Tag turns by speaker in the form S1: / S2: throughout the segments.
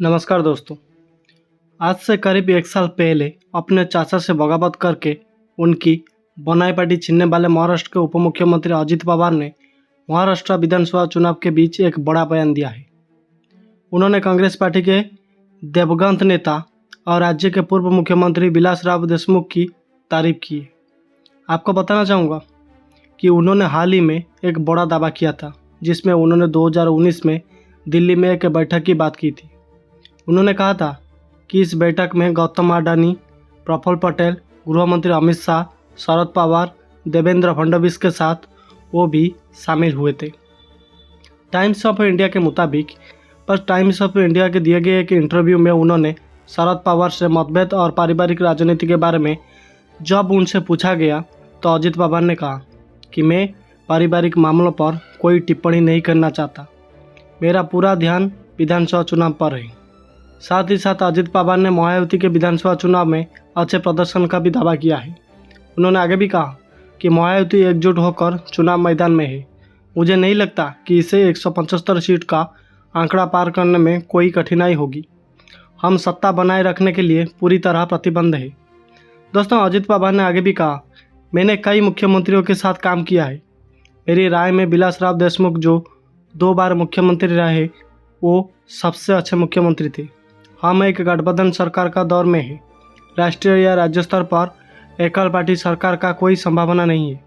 S1: नमस्कार दोस्तों। आज से करीब 1 साल पहले अपने चाचा से बगावत करके उनकी बनाई पार्टी छीनने वाले महाराष्ट्र के उप मुख्यमंत्री अजित पवार ने महाराष्ट्र विधानसभा चुनाव के बीच एक बड़ा बयान दिया है। उन्होंने कांग्रेस पार्टी के दिवंगत नेता और राज्य के पूर्व मुख्यमंत्री विलासराव देशमुख की तारीफ की है। आपको बताना चाहूँगा कि उन्होंने हाल ही में एक बड़ा दावा किया था, जिसमें उन्होंने 2019 में दिल्ली में एक बैठक की बात की थी। उन्होंने कहा था कि इस बैठक में गौतम अडानी, प्रफुल्ल पटेल, गृह मंत्री अमित शाह, शरद पवार, देवेंद्र फडणवीस के साथ वो भी शामिल हुए थे। टाइम्स ऑफ इंडिया के मुताबिक टाइम्स ऑफ इंडिया के दिए गए एक इंटरव्यू में उन्होंने शरद पवार से मतभेद और पारिवारिक राजनीति के बारे में जब उनसे पूछा गया तो अजित पवार ने कहा कि मैं पारिवारिक मामलों पर कोई टिप्पणी नहीं करना चाहता, मेरा पूरा ध्यान विधानसभा चुनाव पर है। साथ ही साथ अजित पवार ने मायावती के विधानसभा चुनाव में अच्छे प्रदर्शन का भी दावा किया है। उन्होंने आगे भी कहा कि मायावती एकजुट होकर चुनाव मैदान में है। मुझे नहीं लगता कि इसे 175 सीट का आंकड़ा पार करने में कोई कठिनाई होगी। हम सत्ता बनाए रखने के लिए पूरी तरह प्रतिबद्ध है। दोस्तों, अजित पवार ने आगे भी कहा, मैंने कई मुख्यमंत्रियों के साथ काम किया है। मेरी राय में विलासराव देशमुख जो 2 बार मुख्यमंत्री रहे वो सबसे अच्छे मुख्यमंत्री थे। हम एक गठबंधन सरकार का दौर में है। राष्ट्रीय या राज्य स्तर पर एकल पार्टी सरकार का कोई संभावना नहीं है।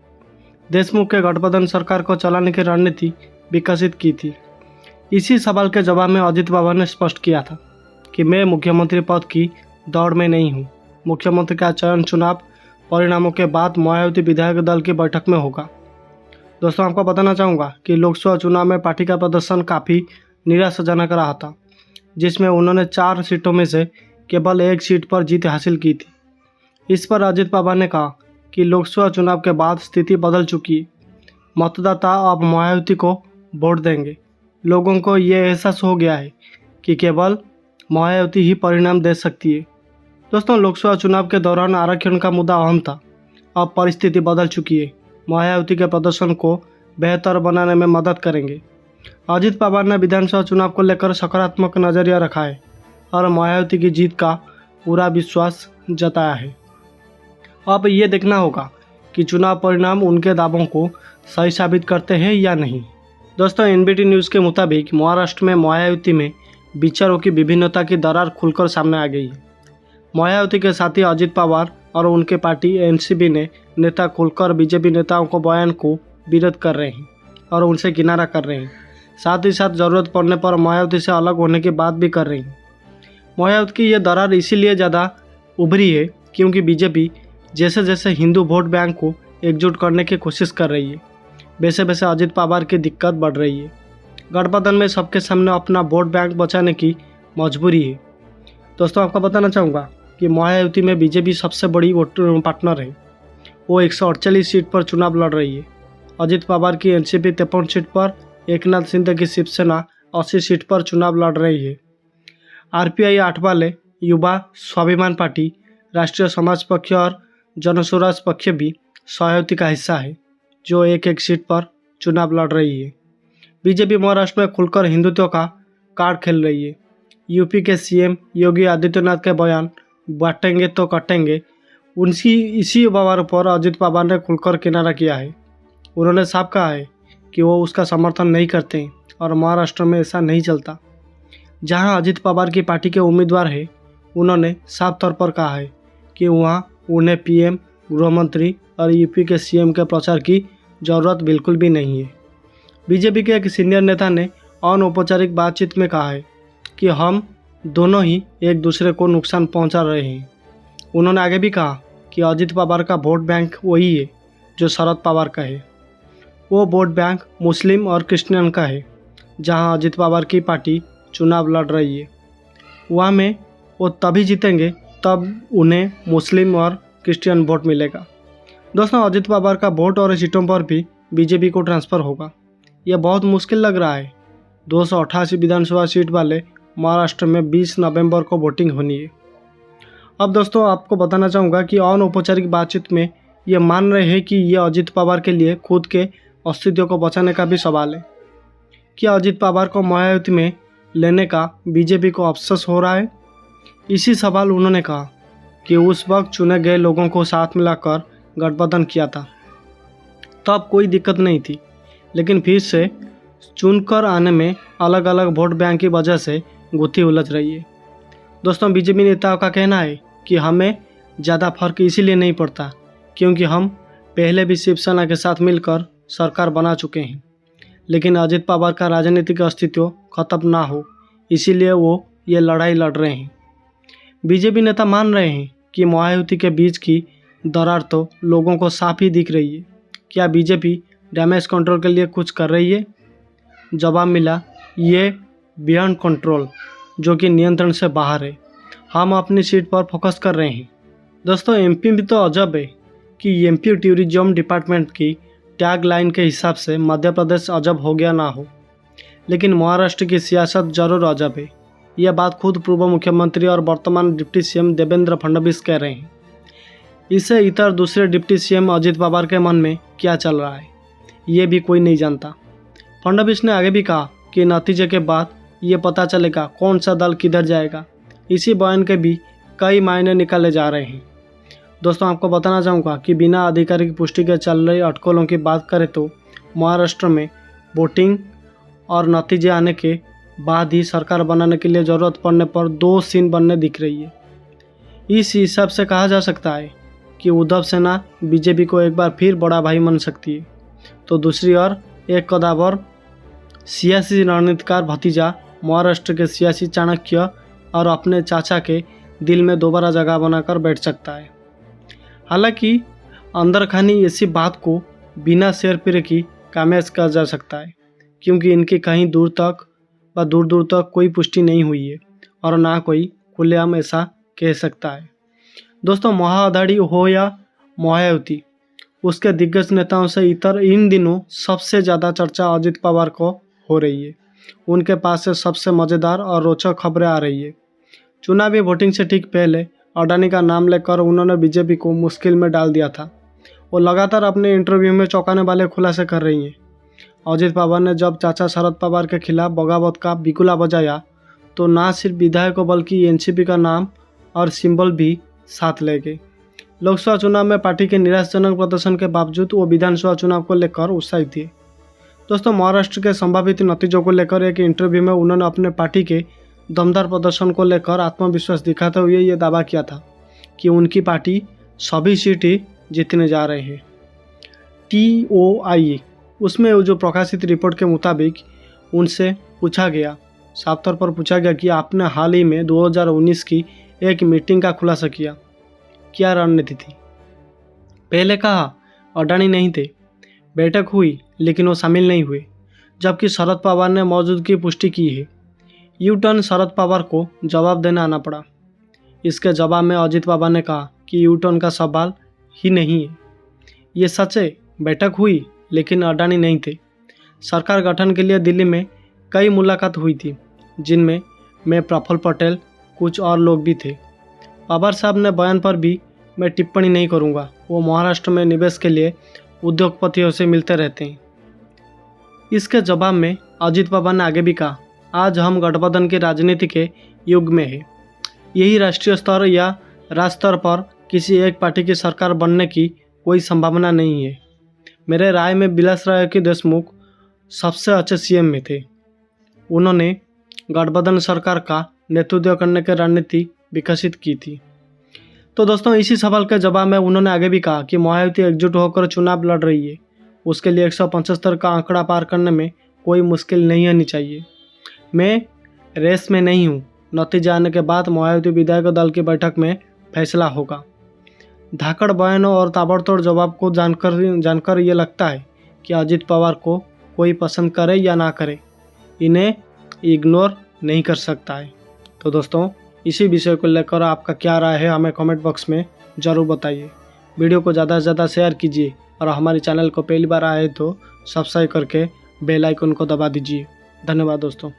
S1: देशमुख के गठबंधन सरकार को चलाने की रणनीति विकसित की थी। इसी सवाल के जवाब में अजित पवार ने स्पष्ट किया था कि मैं मुख्यमंत्री पद की दौड़ में नहीं हूँ। मुख्यमंत्री का चयन चुनाव परिणामों के बाद मायावती विधायक दल की बैठक में होगा। दोस्तों, आपको बताना चाहूँगा कि लोकसभा चुनाव में पार्टी का प्रदर्शन काफ़ी निराशाजनक रहा था, जिसमें उन्होंने 4 सीटों में से केवल 1 सीट पर जीत हासिल की थी। इस पर अजित पवार ने कहा कि लोकसभा चुनाव के बाद स्थिति बदल चुकी है। मतदाता अब मायावती को वोट देंगे। लोगों को ये एहसास हो गया है कि केवल मायावती ही परिणाम दे सकती है। दोस्तों, लोकसभा चुनाव के दौरान आरक्षण का मुद्दा अहम था। अब परिस्थिति बदल चुकी है। मायावती के प्रदर्शन को बेहतर बनाने में मदद करेंगे। अजित पवार ने विधानसभा चुनाव को लेकर सकारात्मक नजरिया रखा है और मायावती की जीत का पूरा विश्वास जताया है। अब ये देखना होगा कि चुनाव परिणाम उनके दावों को सही साबित करते हैं या नहीं। दोस्तों, एनबीटी न्यूज़ के मुताबिक महाराष्ट्र में मायावती में विचारों की विभिन्नता की दरार खुलकर सामने आ गई है। मायावती के साथी अजित पवार और उनके पार्टी एनसीपी ने नेता खुलकर बीजेपी नेताओं को बयान को विरोध कर रहे हैं और उनसे किनारा कर रहे हैं। साथ ही साथ ज़रूरत पड़ने पर मायावती से अलग होने की बात भी कर रही हैं। मायावती की ये दरार इसीलिए ज़्यादा उभरी है क्योंकि बीजेपी जैसे जैसे हिंदू वोट बैंक को एकजुट करने की कोशिश कर रही है, वैसे वैसे अजित पवार की दिक्कत बढ़ रही है। गठबंधन में सबके सामने अपना वोट बैंक बचाने की मजबूरी है। दोस्तों, आपको बताना चाहूँगा कि मायावती में बीजेपी सबसे बड़ी वोट पार्टनर है। वो 148 सीट पर चुनाव लड़ रही है। अजित पवार की एनसीपी 53 सीट पर, एकनाथ शिंदे की शिवसेना 80 सीट पर चुनाव लड़ रही है। आरपीआई 8 वाले युवा स्वाभिमान पार्टी, राष्ट्रीय समाज पक्ष और जनसुराज पक्ष भी मायावती का हिस्सा है, जो एक एक सीट पर चुनाव लड़ रही है। बीजेपी महाराष्ट्र में खुलकर हिंदुत्व का कार्ड खेल रही है। यूपी के सीएम योगी आदित्यनाथ के बयान बांटेंगे तो कटेंगे, इसी बवार पर अजित पवार ने खुलकर किनारा किया है। उन्होंने साफ कहा है कि वो उसका समर्थन नहीं करते और महाराष्ट्र में ऐसा नहीं चलता। जहां अजित पवार की पार्टी के उम्मीदवार हैं, उन्होंने साफ तौर पर कहा है कि वहां उन्हें पीएम, गृह मंत्री और यूपी के सीएम के प्रचार की ज़रूरत बिल्कुल भी नहीं है। बीजेपी के एक सीनियर नेता ने अनौपचारिक बातचीत में कहा है कि हम दोनों ही एक दूसरे को नुकसान पहुंचा रहे हैं। उन्होंने आगे भी कहा कि अजित पवार का वोट बैंक वही है जो शरद पवार का है। वो वोट बैंक मुस्लिम और क्रिश्चियन का है। जहां अजित पवार की पार्टी चुनाव लड़ रही है, वहाँ में वो तभी जीतेंगे तब उन्हें मुस्लिम और क्रिश्चियन वोट मिलेगा। दोस्तों, अजित पवार का वोट और सीटों पर भी बीजेपी को ट्रांसफ़र होगा। यह बहुत मुश्किल लग रहा है। 288 विधानसभा सीट वाले महाराष्ट्र में 20 नवंबर को वोटिंग होनी है। अब दोस्तों, आपको बताना चाहूँगा कि अनौपचारिक बातचीत में ये मान रहे हैं कि ये अजित पवार के लिए खुद के अस्तित्व को बचाने का भी सवाल है। क्या अजित पवार को मायावती में लेने का बीजेपी को अफसोस हो रहा है। इसी सवाल उन्होंने कहा कि उस वक्त चुने गए लोगों को साथ मिलाकर गठबंधन किया था, तब कोई दिक्कत नहीं थी, लेकिन फिर से चुनकर आने में अलग अलग वोट बैंक की वजह से गुत्थी उलझ रही है। दोस्तों, बीजेपी नेताओं का कहना है कि हमें ज़्यादा फर्क इसीलिए नहीं पड़ता क्योंकि हम पहले भी शिवसेना के साथ मिलकर सरकार बना चुके हैं, लेकिन अजित पवार का राजनीतिक अस्तित्व खत्म ना हो इसीलिए वो ये लड़ाई लड़ रहे हैं। बीजेपी नेता मान रहे हैं कि महायुति के बीच की दरार तो लोगों को साफ ही दिख रही है। क्या बीजेपी डैमेज कंट्रोल के लिए कुछ कर रही है? जवाब मिला, ये बियॉन्ड कंट्रोल, जो कि नियंत्रण से बाहर है। हम अपनी सीट पर फोकस कर रहे हैं। दोस्तों, एमपी भी तो अजब है कि एमपी टूरिज्म डिपार्टमेंट की टैग लाइन के हिसाब से मध्य प्रदेश अजब हो गया ना हो, लेकिन महाराष्ट्र की सियासत जरूर अजब है। यह बात खुद पूर्व मुख्यमंत्री और वर्तमान डिप्टी सीएम देवेंद्र फडणवीस कह रहे हैं। इससे इतर दूसरे डिप्टी सीएम अजित पवार के मन में क्या चल रहा है, ये भी कोई नहीं जानता। फडणवीस ने आगे भी कहा कि नतीजे के बाद ये पता चलेगा कौन सा दल किधर जाएगा। इसी बयान के भी कई मायने निकाले जा रहे हैं। दोस्तों, आपको बताना चाहूँगा कि बिना आधिकारिक पुष्टि के चल रही अटकलों की बात करें तो महाराष्ट्र में वोटिंग और नतीजे आने के बाद ही सरकार बनाने के लिए ज़रूरत पड़ने पर 2 सीन बनने दिख रही है। इस हिसाब से कहा जा सकता है कि उद्धव सेना बीजेपी को एक बार फिर बड़ा भाई मान सकती है, तो दूसरी ओर एक कदावर सियासी रणनीतिकार भतीजा महाराष्ट्र के सियासी चाणक्य और अपने चाचा के दिल में दोबारा जगह बनाकर बैठ सकता है। हालांकि अंदर खानी ऐसी बात को बिना शेर पीरे की कामयाब कर जा सकता है, क्योंकि इनकी कहीं दूर दूर तक कोई पुष्टि नहीं हुई है और ना कोई खुलेआम ऐसा कह सकता है। दोस्तों, महाअघाड़ी हो या महायुति, उसके दिग्गज नेताओं से इतर इन दिनों सबसे ज़्यादा चर्चा अजित पवार को हो रही है। उनके पास से सबसे मज़ेदार और रोचक खबरें आ रही है। चुनावी वोटिंग से ठीक पहले अडानी का नाम लेकर उन्होंने बीजेपी को मुश्किल में डाल दिया था। वो लगातार अपने इंटरव्यू में चौंकाने वाले खुलासे कर रही हैं। अजित पवार ने जब चाचा शरद पवार के खिलाफ बगावत का बिगुला बजाया तो ना सिर्फ विधायकों बल्कि एनसीपी का नाम और सिंबल भी साथ ले गए। लोकसभा चुनाव में पार्टी के निराशाजनक प्रदर्शन के बावजूद वो विधानसभा चुनाव को लेकर उत्साहित थे। दोस्तों, महाराष्ट्र के संभावित नतीजों को लेकर एक इंटरव्यू में उन्होंने अपने पार्टी के दमदार प्रदर्शन को लेकर आत्मविश्वास दिखाते हुए ये दावा किया था कि उनकी पार्टी सभी सीटें जीतने जा रहे हैं। TOI उसमें जो प्रकाशित रिपोर्ट के मुताबिक उनसे साफ तौर पर पूछा गया कि आपने हाल ही में 2019 की एक मीटिंग का खुलासा किया, क्या रणनीति थी? पहले कहा अडानी नहीं थे, बैठक हुई लेकिन वो शामिल नहीं हुए, जबकि शरद पवार ने मौजूदगी पुष्टि की है। यू टर्न शरद पवार को जवाब देना आना पड़ा। इसके जवाब में अजित पवार ने कहा कि यू टर्न का सवाल ही नहीं है, ये सच है, बैठक हुई लेकिन अडानी नहीं थे। सरकार गठन के लिए दिल्ली में कई मुलाकात हुई थी, जिनमें मैं प्रफुल्ल पटेल कुछ और लोग भी थे। पवार साहब ने बयान पर भी मैं टिप्पणी नहीं करूंगा, वो महाराष्ट्र में निवेश के लिए उद्योगपतियों से मिलते रहते हैं। इसके जवाब में अजित पवार ने आगे भी कहा, आज हम गठबंधन की राजनीति के युग में है। यही राष्ट्रीय स्तर या राज्य स्तर पर किसी एक पार्टी की सरकार बनने की कोई संभावना नहीं है। मेरे राय में विलास राय की देशमुख सबसे अच्छे सीएम में थे। उन्होंने गठबंधन सरकार का नेतृत्व करने की रणनीति विकसित की थी। तो दोस्तों, इसी सवाल के जवाब में उन्होंने आगे भी कहा कि महायुति एकजुट होकर चुनाव लड़ रही है, उसके लिए 175 का आंकड़ा पार करने में कोई मुश्किल नहीं आनी चाहिए। मैं रेस में नहीं हूँ, नतीजा आने के बाद महायुति विधायक दल की बैठक में फैसला होगा। धाकड़ बयानों और ताबड़तोड़ जवाब को जानकर ये लगता है कि अजित पवार को कोई पसंद करे या ना करे, इन्हें इग्नोर नहीं कर सकता है। तो दोस्तों, इसी विषय को लेकर आपका क्या राय है हमें कमेंट बॉक्स में ज़रूर बताइए। वीडियो को ज़्यादा से ज़्यादा शेयर कीजिए और हमारे चैनल को पहली बार आए तो सब्सक्राइब करके बेल आइकन को दबा दीजिए। धन्यवाद दोस्तों।